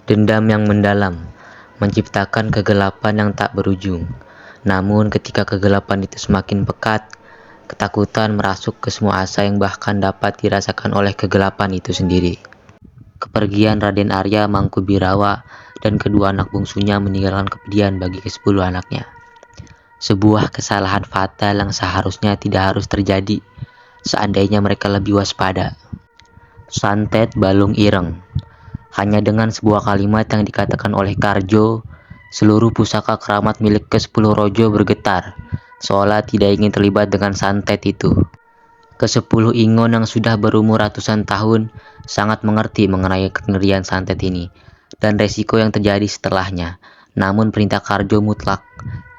Dendam yang mendalam menciptakan kegelapan yang tak berujung. Namun ketika kegelapan itu semakin pekat, ketakutan merasuk ke semua asa yang bahkan dapat dirasakan oleh kegelapan itu sendiri. Kepergian Raden Arya Mangkubirawa dan kedua anak bungsunya meninggalkan kepedihan bagi ke-10 anaknya. Sebuah kesalahan fatal yang seharusnya tidak harus terjadi seandainya mereka lebih waspada. Santet Balung Ireng. Hanya dengan sebuah kalimat yang dikatakan oleh Karjo, seluruh pusaka keramat milik ke-10 Rojo bergetar, seolah tidak ingin terlibat dengan santet itu. Ke-10 Ingon yang sudah berumur ratusan tahun sangat mengerti mengenai kengerian santet ini dan resiko yang terjadi setelahnya. Namun perintah Karjo mutlak,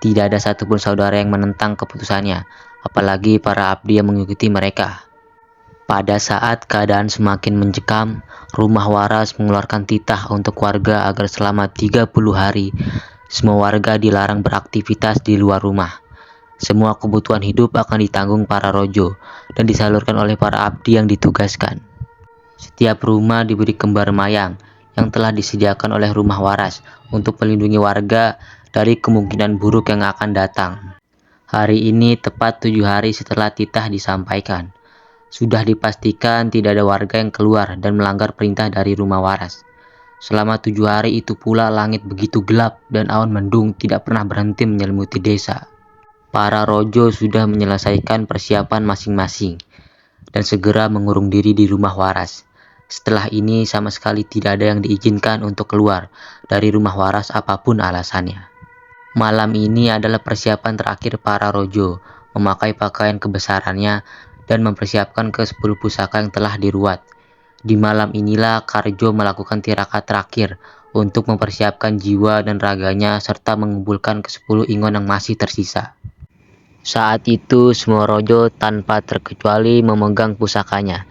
tidak ada satupun saudara yang menentang keputusannya, apalagi para abdi yang mengikuti mereka. Pada saat keadaan semakin mencekam, rumah waras mengeluarkan titah untuk warga agar selama 30 hari semua warga dilarang beraktivitas di luar rumah. Semua kebutuhan hidup akan ditanggung para rojo dan disalurkan oleh para abdi yang ditugaskan. Setiap rumah diberi kembar mayang yang telah disediakan oleh rumah waras untuk melindungi warga dari kemungkinan buruk yang akan datang. Hari ini tepat 7 hari setelah titah disampaikan. Sudah dipastikan tidak ada warga yang keluar dan melanggar perintah dari rumah waras. Selama 7 hari itu pula langit begitu gelap dan awan mendung tidak pernah berhenti menyelimuti desa. Para rojo sudah menyelesaikan persiapan masing-masing dan segera mengurung diri di rumah waras. Setelah ini sama sekali tidak ada yang diizinkan untuk keluar dari rumah waras apapun alasannya. Malam ini adalah persiapan terakhir para rojo memakai pakaian kebesarannya dan mempersiapkan ke-10 pusaka yang telah diruat. Di malam inilah Karjo melakukan tirakat terakhir untuk mempersiapkan jiwa dan raganya serta mengumpulkan ke-10 Ingon yang masih tersisa. Saat itu semua rojo tanpa terkecuali memegang pusakanya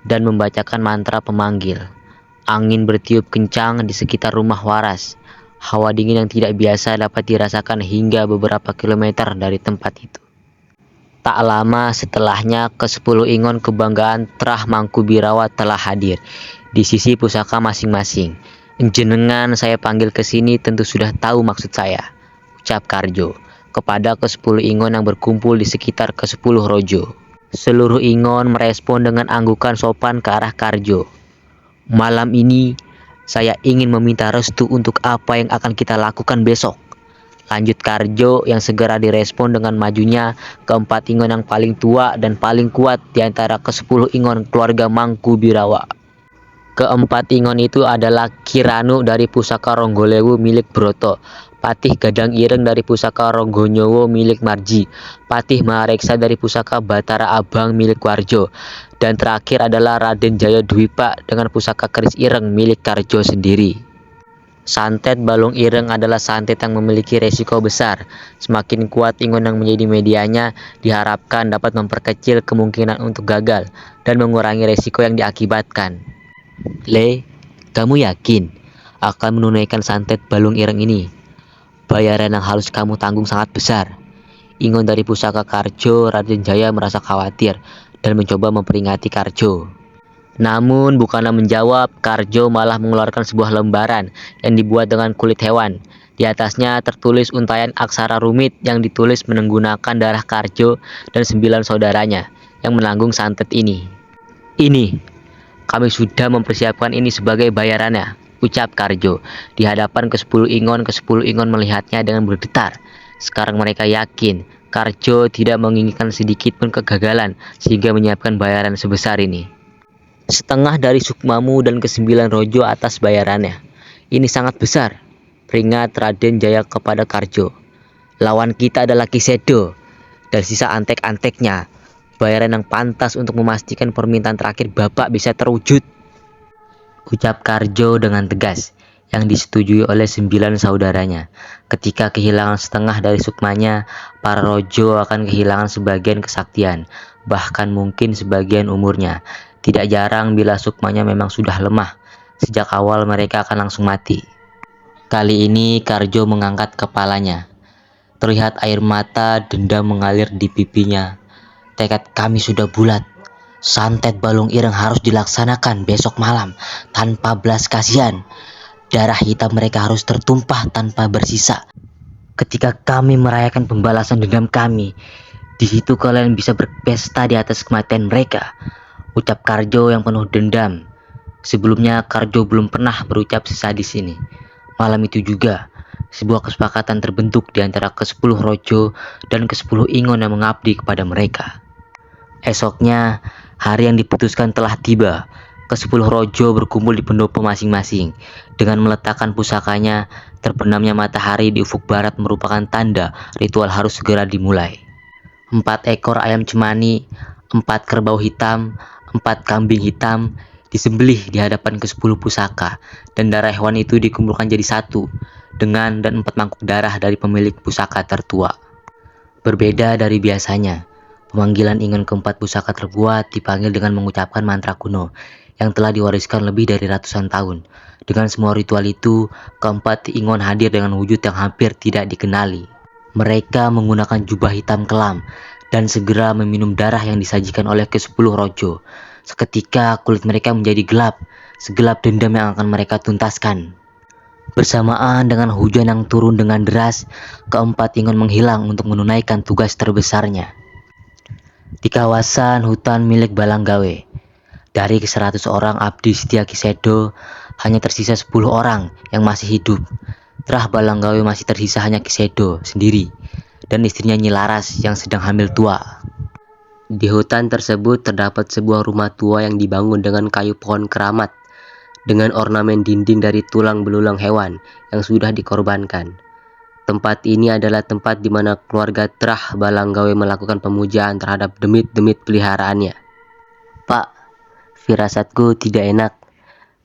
dan membacakan mantra pemanggil. Angin bertiup kencang di sekitar rumah waras. Hawa dingin yang tidak biasa dapat dirasakan hingga beberapa kilometer dari tempat itu. Tak lama setelahnya ke-10 Ingon kebanggaan Trah Mangkubirawa telah hadir di sisi pusaka masing-masing. Jenengan saya panggil ke sini tentu sudah tahu maksud saya, ucap Karjo kepada ke-10 Ingon yang berkumpul di sekitar ke-10 Rojo. Seluruh Ingon merespon dengan anggukan sopan ke arah Karjo. Malam ini saya ingin meminta restu untuk apa yang akan kita lakukan besok, lanjut Karjo yang segera direspon dengan majunya keempat Ingon yang paling tua dan paling kuat di antara ke-10 Ingon keluarga Mangkubirawa. Keempat Ingon itu adalah Kiranu dari pusaka Ronggolewu milik Broto, Patih Gadang Ireng dari pusaka Ronggonyowo milik Marji, Patih Mahareksa dari pusaka Batara Abang milik Warjo, dan terakhir adalah Raden Jaya Dwipa dengan pusaka Keris Ireng milik Karjo sendiri. Santet Balung Ireng adalah santet yang memiliki resiko besar. Semakin kuat Ingon yang menjadi medianya, diharapkan dapat memperkecil kemungkinan untuk gagal dan mengurangi resiko yang diakibatkan. Le, kamu yakin akan menunaikan santet Balung Ireng ini? Bayaran yang harus kamu tanggung sangat besar. Ingon dari pusaka Karjo, Raden Jaya merasa khawatir dan mencoba memperingati Karjo. Namun bukanlah menjawab, Karjo malah mengeluarkan sebuah lembaran yang dibuat dengan kulit hewan. Di atasnya tertulis untaian aksara rumit yang ditulis menggunakan darah Karjo dan 9 saudaranya yang menanggung santet ini. Ini, kami sudah mempersiapkan ini sebagai bayarannya, ucap Karjo. Di hadapan ke-10 Ingon melihatnya dengan bergetar. Sekarang mereka yakin Karjo tidak menginginkan sedikit pun kegagalan sehingga menyiapkan bayaran sebesar ini. Setengah dari sukmamu dan ke-9 Rojo atas bayarannya. Ini sangat besar, peringat Raden Jaya kepada Karjo. Lawan kita adalah Kisedo dan sisa antek-anteknya. Bayaran yang pantas untuk memastikan permintaan terakhir Bapak bisa terwujud, ucap Karjo dengan tegas, yang disetujui oleh 9 saudaranya. Ketika kehilangan setengah dari sukmanya, para Rojo akan kehilangan sebagian kesaktian, bahkan mungkin sebagian umurnya. Tidak jarang bila sukmanya memang sudah lemah, sejak awal mereka akan langsung mati. Kali ini Karjo mengangkat kepalanya. Terlihat air mata dendam mengalir di pipinya. Tekad kami sudah bulat. Santet Balung Ireng harus dilaksanakan besok malam tanpa belas kasihan. Darah hitam mereka harus tertumpah tanpa bersisa. Ketika kami merayakan pembalasan dendam kami, di situ kalian bisa berpesta di atas kematian mereka, ucap Karjo yang penuh dendam. Sebelumnya Karjo belum pernah berucap sesadis ini. Malam itu juga, sebuah kesepakatan terbentuk di antara ke-10 Rojo dan ke-10 Ingon yang mengabdi kepada mereka. Esoknya, hari yang diputuskan telah tiba. Ke-10 Rojo berkumpul di pendopo masing-masing. Dengan meletakkan pusakanya, terbenamnya matahari di ufuk barat merupakan tanda ritual harus segera dimulai. 4 ekor ayam cemani, 4 kerbau hitam, 4 kambing hitam disembelih di hadapan ke-10 pusaka, dan darah hewan itu dikumpulkan jadi satu dengan dan 4 mangkuk darah dari pemilik pusaka tertua. Berbeda dari biasanya, pemanggilan Ingon keempat pusaka terkuat dipanggil dengan mengucapkan mantra kuno yang telah diwariskan lebih dari ratusan tahun. Dengan semua ritual itu, keempat Ingon hadir dengan wujud yang hampir tidak dikenali. Mereka menggunakan jubah hitam kelam dan segera meminum darah yang disajikan oleh ke-10 Rojo. Seketika kulit mereka menjadi gelap, segelap dendam yang akan mereka tuntaskan. Bersamaan dengan hujan yang turun dengan deras, keempat Ingon menghilang untuk menunaikan tugas terbesarnya. Di kawasan hutan milik Balanggawe, dari ke-100 orang abdi setia Kisedo, hanya tersisa 10 orang yang masih hidup. Trah Balanggawe masih tersisa hanya Kisedo sendiri dan istrinya Nyi Laras yang sedang hamil tua. Di hutan tersebut terdapat sebuah rumah tua yang dibangun dengan kayu pohon keramat dengan ornamen dinding dari tulang belulang hewan yang sudah dikorbankan. Tempat ini adalah tempat di mana keluarga Trah Balanggawe melakukan pemujaan terhadap demit-demit peliharaannya. Pak, firasatku tidak enak.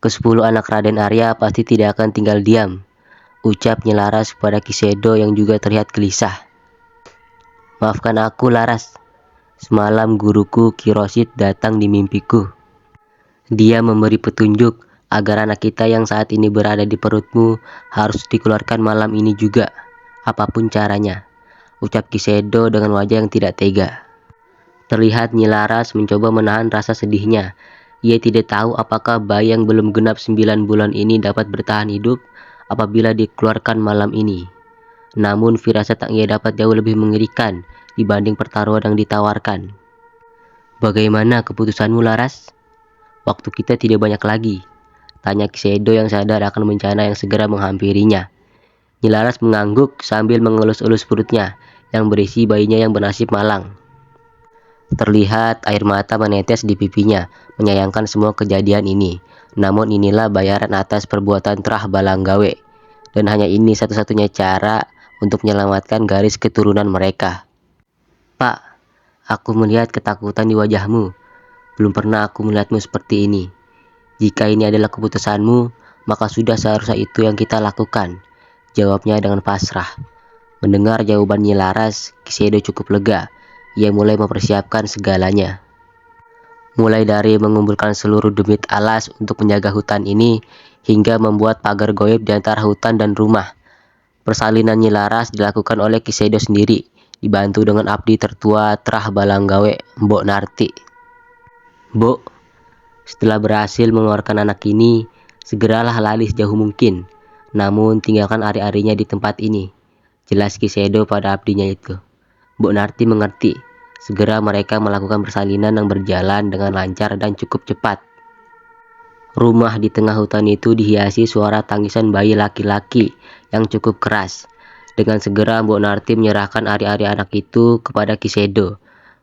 Ke-10 anak Raden Arya pasti tidak akan tinggal diam, ucap Nyi Laras pada Kisedo yang juga terlihat gelisah. Maafkan aku, Laras. Semalam guruku Ki Rosid datang di mimpiku. Dia memberi petunjuk agar anak kita yang saat ini berada di perutmu harus dikeluarkan malam ini juga, apapun caranya, ucap Kisedo dengan wajah yang tidak tega. Terlihat Nyi Laras mencoba menahan rasa sedihnya. Ia tidak tahu apakah bayi yang belum genap 9 bulan ini dapat bertahan hidup apabila dikeluarkan malam ini. Namun firasat yang ia dapat jauh lebih mengerikan dibanding pertaruhan yang ditawarkan. Bagaimana keputusanmu, Laras? Waktu kita tidak banyak lagi, tanya Kisedo yang sadar akan bencana yang segera menghampirinya. Nyi Laras mengangguk sambil mengelus-elus perutnya yang berisi bayinya yang bernasib malang. Terlihat air mata menetes di pipinya, menyayangkan semua kejadian ini. Namun inilah bayaran atas perbuatan Trah Balanggawe, dan hanya ini satu-satunya cara untuk menyelamatkan garis keturunan mereka. Pak, aku melihat ketakutan di wajahmu. Belum pernah aku melihatmu seperti ini. Jika ini adalah keputusanmu, maka sudah seharusnya itu yang kita lakukan, jawabnya dengan pasrah. Mendengar jawaban Nyi Laras, Kisedo cukup lega. Ia mulai mempersiapkan segalanya. Mulai dari mengumpulkan seluruh demit alas untuk menjaga hutan ini, hingga membuat pagar goib di antara hutan dan rumah. Persalinan Nyi Laras dilakukan oleh Kisedo sendiri, dibantu dengan abdi tertua Trah Balanggawe, Mbok Narti. Mbok, setelah berhasil mengeluarkan anak ini, segeralah lari sejauh mungkin. Namun tinggalkan ari-arinya di tempat ini, jelas Kisedo pada abdinya itu. Mbok Narti mengerti. Segera mereka melakukan persalinan yang berjalan dengan lancar dan cukup cepat. Rumah di tengah hutan itu dihiasi suara tangisan bayi laki-laki yang cukup keras. Dengan segera Mbok Narti menyerahkan ari-ari anak itu kepada Kisedo.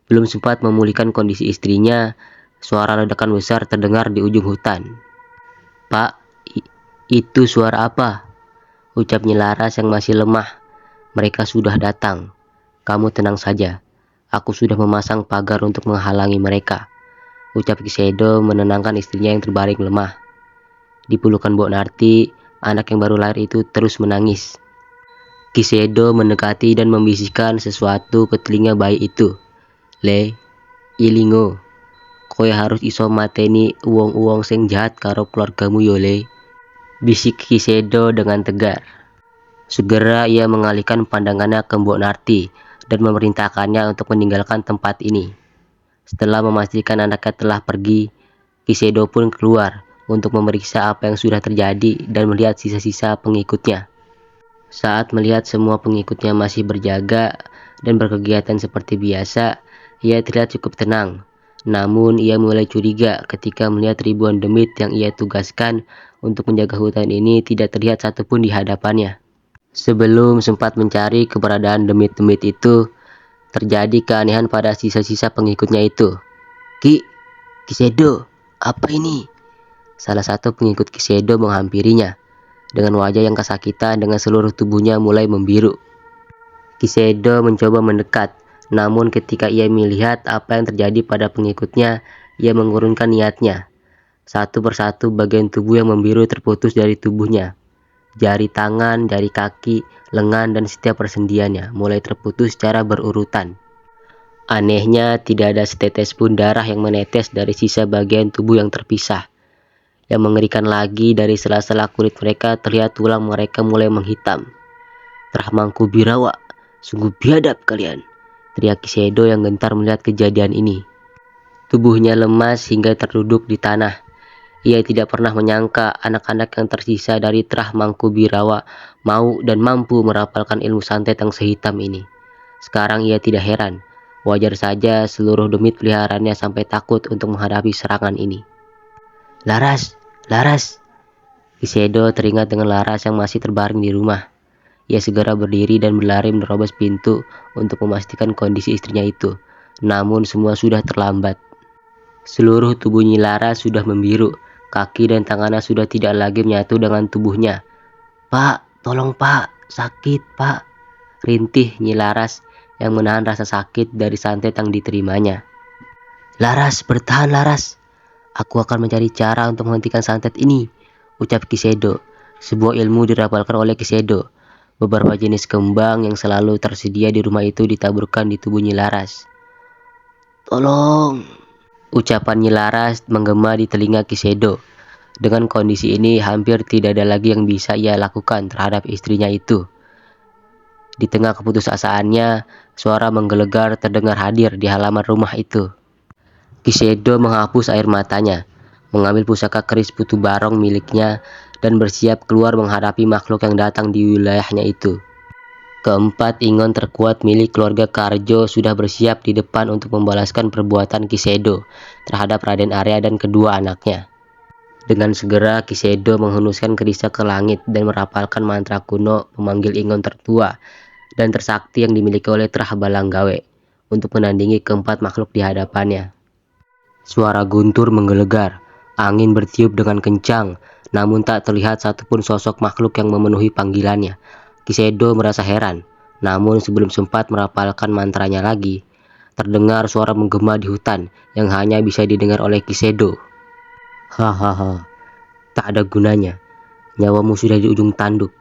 Belum sempat memulihkan kondisi istrinya, suara ledakan besar terdengar di ujung hutan. Pak, itu suara apa? Ucap Nyi Laras yang masih lemah. Mereka sudah datang. Kamu tenang saja, aku sudah memasang pagar untuk menghalangi mereka, ucap Kisedo menenangkan istrinya yang terbaring lemah. Di pelukan Mbok Narti, anak yang baru lahir itu terus menangis. Kisedo mendekati dan membisikkan sesuatu ke telinga bayi itu. Le, ilingo, kowe harus iso mateni uwong-uwong sing jahat karo keluargamu yo le, bisik Kisedo dengan tegar. Segera ia mengalihkan pandangannya ke Mbok Narti dan memerintahkannya untuk meninggalkan tempat ini. Setelah memastikan anaknya telah pergi, Kisedo pun keluar untuk memeriksa apa yang sudah terjadi dan melihat sisa-sisa pengikutnya. Saat melihat semua pengikutnya masih berjaga dan berkegiatan seperti biasa, ia terlihat cukup tenang. Namun ia mulai curiga ketika melihat ribuan demit yang ia tugaskan untuk menjaga hutan ini tidak terlihat satupun di hadapannya. Sebelum sempat mencari keberadaan demit-demit itu, terjadi keanehan pada sisa-sisa pengikutnya itu. Kisedo, apa ini? Salah satu pengikut Kisedo menghampirinya dengan wajah yang kesakitan dengan seluruh tubuhnya mulai membiru. Kisedo mencoba mendekat, namun ketika ia melihat apa yang terjadi pada pengikutnya, ia mengurungkan niatnya. Satu persatu bagian tubuh yang membiru terputus dari tubuhnya. Jari tangan, jari kaki, lengan, dan setiap persendiannya mulai terputus secara berurutan. Anehnya, tidak ada setetes pun darah yang menetes dari sisa bagian tubuh yang terpisah. Yang mengerikan lagi, dari sela-sela kulit mereka terlihat tulang mereka mulai menghitam. Trah Mangkubirawa, sungguh biadab kalian, teriak Kisedo yang gentar melihat kejadian ini. Tubuhnya lemas hingga terduduk di tanah. Ia tidak pernah menyangka anak-anak yang tersisa dari Trah Mangkubirawa mau dan mampu merapalkan ilmu santet yang sehitam ini. Sekarang ia tidak heran. Wajar saja seluruh demit peliharaannya sampai takut untuk menghadapi serangan ini. Laras, Laras. Kisedo teringat dengan Laras yang masih terbaring di rumah. Ia segera berdiri dan berlari menerobos pintu untuk memastikan kondisi istrinya itu. Namun semua sudah terlambat. Seluruh tubuh Nyi Laras sudah membiru. Kaki dan tangannya sudah tidak lagi menyatu dengan tubuhnya. Pak, tolong pak, sakit pak, rintih Nyi Laras yang menahan rasa sakit dari santet yang diterimanya. Laras, bertahan Laras. Aku akan mencari cara untuk menghentikan santet ini, ucap Kisedo. Sebuah ilmu dirapalkan oleh Kisedo. Beberapa jenis kembang yang selalu tersedia di rumah itu ditaburkan di tubuh Nyi Laras. Tolong, ucapan Nyi Laras menggema di telinga Kisedo. Dengan kondisi ini hampir tidak ada lagi yang bisa ia lakukan terhadap istrinya itu. Di tengah keputusasaannya, suara menggelegar terdengar hadir di halaman rumah itu. Kisedo menghapus air matanya, mengambil pusaka keris Putu Barong miliknya, dan bersiap keluar menghadapi makhluk yang datang di wilayahnya itu. Keempat ingon terkuat milik keluarga Karjo sudah bersiap di depan untuk membalaskan perbuatan Kisedo terhadap Raden Arya dan kedua anaknya. Dengan segera Kisedo menghunuskan kerisnya ke langit dan merapalkan mantra kuno memanggil ingon tertua dan tersakti yang dimiliki oleh Trah Balanggawe untuk menandingi keempat makhluk di hadapannya. Suara guntur menggelegar, angin bertiup dengan kencang, namun tak terlihat satupun sosok makhluk yang memenuhi panggilannya. Kisedo merasa heran, namun sebelum sempat merapalkan mantranya lagi, terdengar suara menggema di hutan yang hanya bisa didengar oleh Kisedo. Hahaha, tak ada gunanya. Nyawamu sudah di ujung tanduk.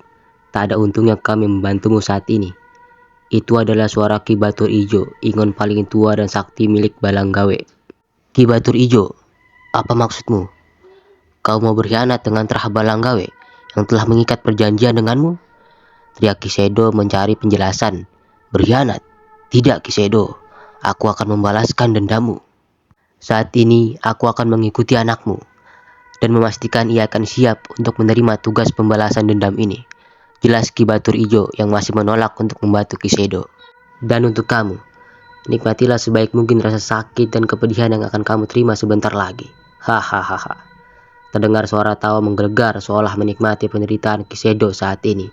Tak ada untungnya kami membantumu saat ini. Itu adalah suara Ki Batur Ijo, ingon paling tua dan sakti milik Balanggawe. Ki Batur Ijo, apa maksudmu? Kau mau berkhianat dengan Trah Balanggawe yang telah mengikat perjanjian denganmu? Teriak Kisedo mencari penjelasan. Berkhianat? Tidak Kisedo, aku akan membalaskan dendammu. Saat ini aku akan mengikuti anakmu dan memastikan ia akan siap untuk menerima tugas pembalasan dendam ini. Jelas Ki Batur Ijo yang masih menolak untuk membantu Kisedo. Dan untuk kamu, nikmatilah sebaik mungkin rasa sakit dan kepedihan yang akan kamu terima sebentar lagi. Hahaha. Terdengar suara tawa menggelegar seolah menikmati penderitaan Kisedo saat ini.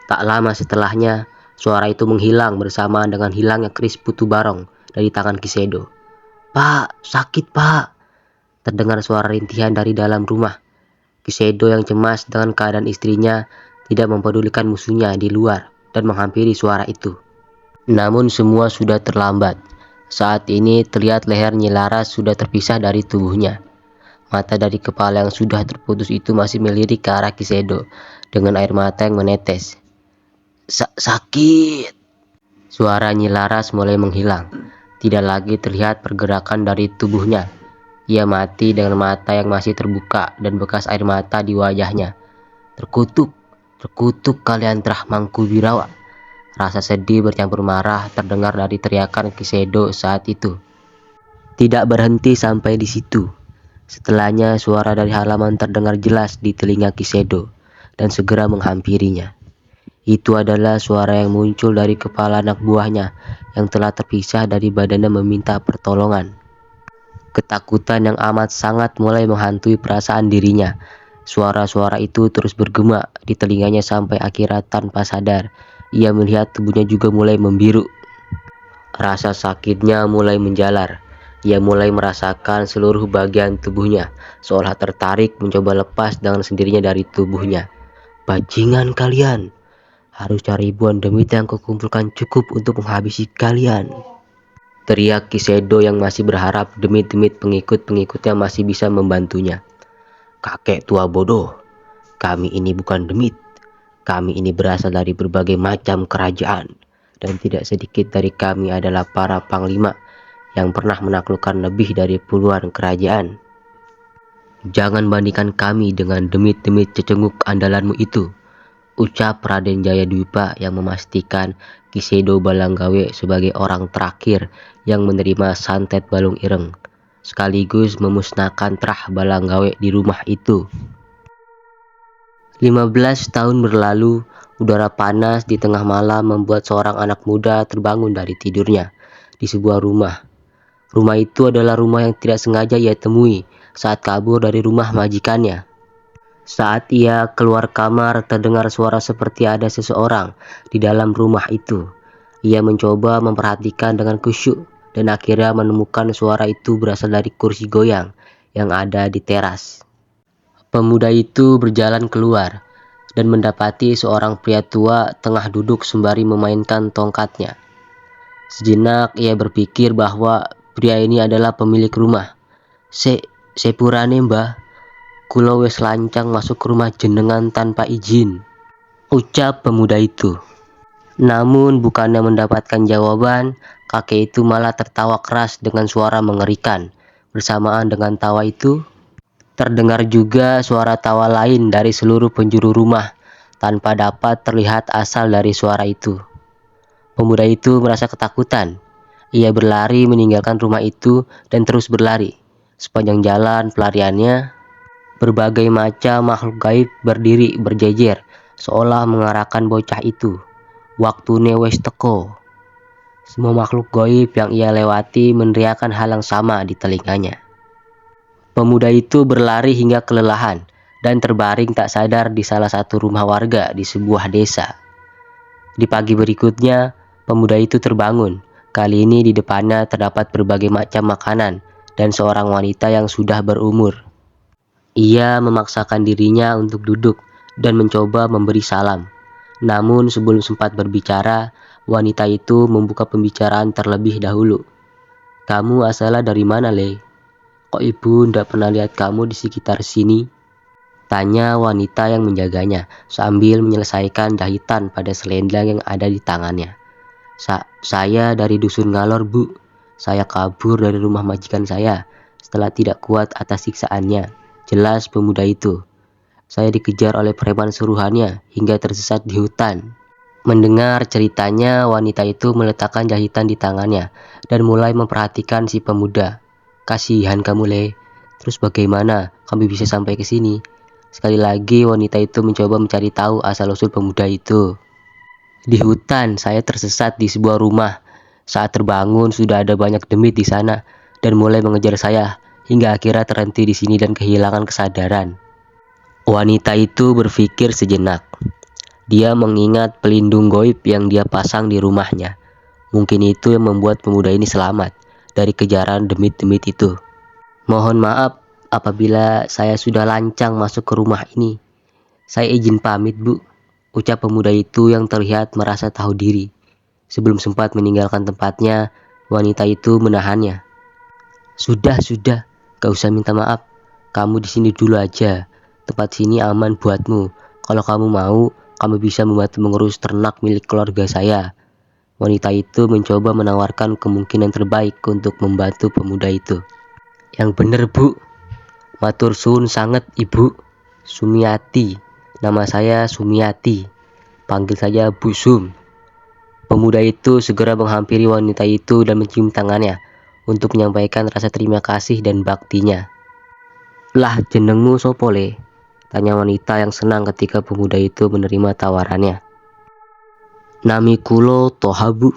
Tak lama setelahnya, suara itu menghilang bersamaan dengan hilangnya keris Putu Barong dari tangan Kisedo. Pak, sakit pak. Terdengar suara rintihan dari dalam rumah. Kisedo yang cemas dengan keadaan istrinya tidak mempedulikan musuhnya di luar dan menghampiri suara itu. Namun semua sudah terlambat. Saat ini terlihat leher Nyi Laras sudah terpisah dari tubuhnya. Mata dari kepala yang sudah terputus itu masih melirik ke arah Kisedo dengan air mata yang menetes. Sakit. Suara Nyi Laras mulai menghilang. Tidak lagi terlihat pergerakan dari tubuhnya. Ia mati dengan mata yang masih terbuka dan bekas air mata di wajahnya. Terkutuk kalian Trah Mangkubirawa. Rasa sedih bercampur marah terdengar dari teriakan Kisedo saat itu. Tidak berhenti sampai di situ. Setelahnya suara dari halaman terdengar jelas di telinga Kisedo dan segera menghampirinya. Itu adalah suara yang muncul dari kepala anak buahnya yang telah terpisah dari badannya meminta pertolongan. Ketakutan yang amat sangat mulai menghantui perasaan dirinya. Suara-suara itu terus bergema di telinganya sampai akhirnya tanpa sadar ia melihat tubuhnya juga mulai membiru. Rasa sakitnya mulai menjalar. Ia mulai merasakan seluruh bagian tubuhnya seolah tertarik mencoba lepas dengan sendirinya dari tubuhnya. Bajingan kalian! Harusnya ribuan demit yang kukumpulkan cukup untuk menghabisi kalian. Teriak Kisedo yang masih berharap demit-demit pengikut-pengikutnya masih bisa membantunya. Kakek tua bodoh, kami ini bukan demit. Kami ini berasal dari berbagai macam kerajaan. Dan tidak sedikit dari kami adalah para panglima yang pernah menaklukkan lebih dari puluhan kerajaan. Jangan bandingkan kami dengan demit-demit cecenguk andalanmu itu, ucap Raden Jayadwipa yang memastikan Kisedo Balanggawe sebagai orang terakhir yang menerima santet balung ireng, sekaligus memusnahkan terah Balanggawe di rumah itu. 15 tahun berlalu, udara panas di tengah malam membuat seorang anak muda terbangun dari tidurnya di sebuah rumah. Rumah itu adalah rumah yang tidak sengaja ia temui saat kabur dari rumah majikannya. Saat ia keluar kamar, terdengar suara seperti ada seseorang di dalam rumah itu. Ia mencoba memperhatikan dengan khusyuk dan akhirnya menemukan suara itu berasal dari kursi goyang yang ada di teras. Pemuda itu berjalan keluar dan mendapati seorang pria tua tengah duduk sembari memainkan tongkatnya. Sejenak ia berpikir bahwa pria ini adalah pemilik rumah. Sepurane mbah, kula wis lancang masuk ke rumah jenengan tanpa izin, ucap pemuda itu. Namun bukannya mendapatkan jawaban, kakek itu malah tertawa keras dengan suara mengerikan. Bersamaan dengan tawa itu, terdengar juga suara tawa lain dari seluruh penjuru rumah tanpa dapat terlihat asal dari suara itu. Pemuda itu merasa ketakutan. Ia berlari meninggalkan rumah itu dan terus berlari. Sepanjang jalan pelariannya, berbagai macam makhluk gaib berdiri berjejer seolah mengarahkan bocah itu. Waktune wis teko. Semua makhluk gaib yang ia lewati meneriakkan hal yang sama di telinganya. Pemuda itu berlari hingga kelelahan dan terbaring tak sadar di salah satu rumah warga di sebuah desa. Di pagi berikutnya, pemuda itu terbangun. Kali ini di depannya terdapat berbagai macam makanan dan seorang wanita yang sudah berumur. Ia memaksakan dirinya untuk duduk dan mencoba memberi salam. Namun sebelum sempat berbicara, wanita itu membuka pembicaraan terlebih dahulu. Kamu asalnya dari mana, Le? Kok ibu ndak pernah lihat kamu di sekitar sini? Tanya wanita yang menjaganya sambil menyelesaikan jahitan pada selendang yang ada di tangannya. Saya dari dusun Ngalor, Bu. Saya kabur dari rumah majikan saya setelah tidak kuat atas siksaannya, jelas pemuda itu. Saya dikejar oleh preman suruhannya hingga tersesat di hutan. Mendengar ceritanya, wanita itu meletakkan jahitan di tangannya dan mulai memperhatikan si pemuda. Kasihan kamu, Le. Terus bagaimana kamu bisa sampai ke sini? Sekali lagi wanita itu mencoba mencari tahu asal-usul pemuda itu. Di hutan, saya tersesat di sebuah rumah. Saat terbangun sudah ada banyak demit di sana dan mulai mengejar saya hingga akhirnya terhenti di sini dan kehilangan kesadaran. Wanita itu berpikir sejenak. Dia mengingat pelindung gaib yang dia pasang di rumahnya. Mungkin itu yang membuat pemuda ini selamat dari kejaran demit-demit itu. Mohon maaf apabila saya sudah lancang masuk ke rumah ini. Saya izin pamit, Bu, ucap pemuda itu yang terlihat merasa tahu diri. Sebelum sempat meninggalkan tempatnya, wanita itu menahannya. Sudah, gak usah minta maaf. Kamu di sini dulu aja. Tempat sini aman buatmu. Kalau kamu mau, kamu bisa membantu mengurus ternak milik keluarga saya. Wanita itu mencoba menawarkan kemungkinan terbaik untuk membantu pemuda itu. Yang bener, Bu. Matur suwun sanget, Ibu. Sumiati. Nama saya Sumiati. Panggil saja Bu Sum. Pemuda itu segera menghampiri wanita itu dan mencium tangannya untuk menyampaikan rasa terima kasih dan baktinya. "Lah jenengmu sopo le?" tanya wanita yang senang ketika pemuda itu menerima tawarannya. "Nami kulo Tohabu,"